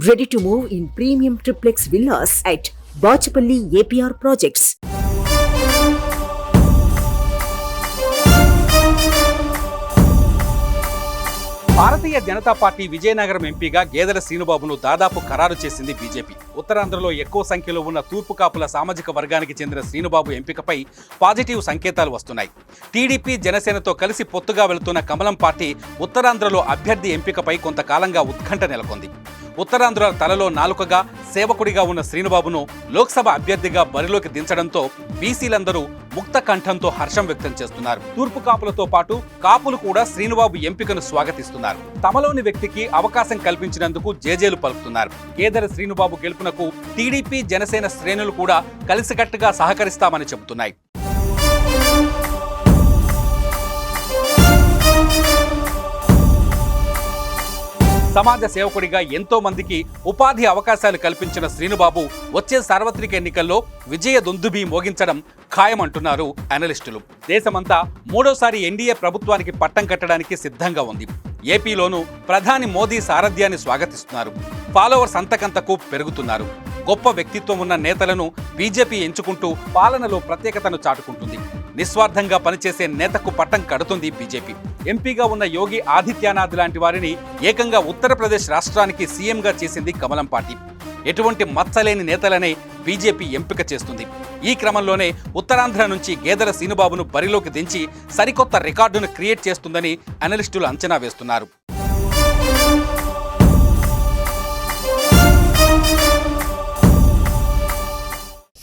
Ready to move in premium triplex villas at Bachapalli APR Projects. Bharatiya Janata party Vizianagaram ఎంపీగా గేదెల శ్రీనుబాబును దాదాపు ఖరారు చేసింది బీజేపీ. ఉత్తరాంధ్రలో ఎక్కువ సంఖ్యలో ఉన్న తూర్పు కాపుల సామాజిక వర్గానికి చెందిన శ్రీనుబాబు ఎంపికపై పాజిటివ్ సంకేతాలు వస్తున్నాయి. టీడీపీ జనసేనతో కలిసి పొత్తుగా వెళుతున్న కమలం పార్టీ ఉత్తరాంధ్రలో అభ్యర్థి ఎంపికపై కొంతకాలంగా ఉత్కంఠ నెలకొంది. ఉత్తరాంధ్ర తలలో నాలుకగా సేవకుడిగా ఉన్న శ్రీనుబాబును లోక్సభ అభ్యర్థిగా బరిలోకి దించడంతో బీసీలందరూ ముక్త కంఠంతో హర్షం వ్యక్తం చేస్తున్నారు. తూర్పు కాపులతో పాటు కాపులు కూడా శ్రీనుబాబు ఎంపికను స్వాగతిస్తున్నారు. తమలోని వ్యక్తికి అవకాశం కల్పించినందుకు జేజేలు పలుకుతున్నారు. గేదెల శ్రీనుబాబు గెలుపునకు టీడీపీ జనసేన శ్రేణులు కూడా కలిసికట్టుగా సహకరిస్తామని చెబుతున్నాయి. సమాజ సేవకుడిగా ఎంతో మందికి ఉపాధి అవకాశాలు కల్పించిన శ్రీనుబాబు వచ్చే సార్వత్రిక ఎన్నికల్లో విజయ దుందుబి మోగించడం ఖాయమంటున్నారు అనలిస్టులు. దేశమంతా మూడోసారి ఎన్డీఏ ప్రభుత్వానికి పట్టం కట్టడానికి సిద్ధంగా ఉంది. ఏపీలోనూ ప్రధాని మోదీ సారథ్యాన్ని స్వాగతిస్తున్నారు. ఫాలోవర్స్ అంతకంతకు పెరుగుతున్నారు. గొప్ప వ్యక్తిత్వం ఉన్న నేతలను బీజేపీ ఎంచుకుంటూ పాలనలో ప్రత్యేకతను చాటుకుంటుంది. నిస్వార్థంగా పనిచేసే నేతకు పట్టం కడుతుంది బీజేపీ. ఎంపీగా ఉన్న యోగి ఆదిత్యనాథ్ లాంటి వారిని ఏకంగా ఉత్తరప్రదేశ్ రాష్ట్రానికి సీఎంగా చేసింది కమలం పార్టీ. ఎటువంటి మచ్చలేని నేతలనే బీజేపీ ఎంపిక చేస్తుంది. ఈ క్రమంలోనే ఉత్తరాంధ్ర నుంచి గేదెల శ్రీనుబాబును బరిలోకి దించి సరికొత్త రికార్డును క్రియేట్ చేస్తుందని అనలిస్టులు అంచనా వేస్తున్నారు.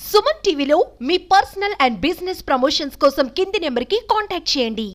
సుమన్ టీవీలో మీ పర్సనల్ అండ్ బిజినెస్ ప్రమోషన్స్ కోసం కింది నెంబర్కి కాంటాక్ట్ చేయండి.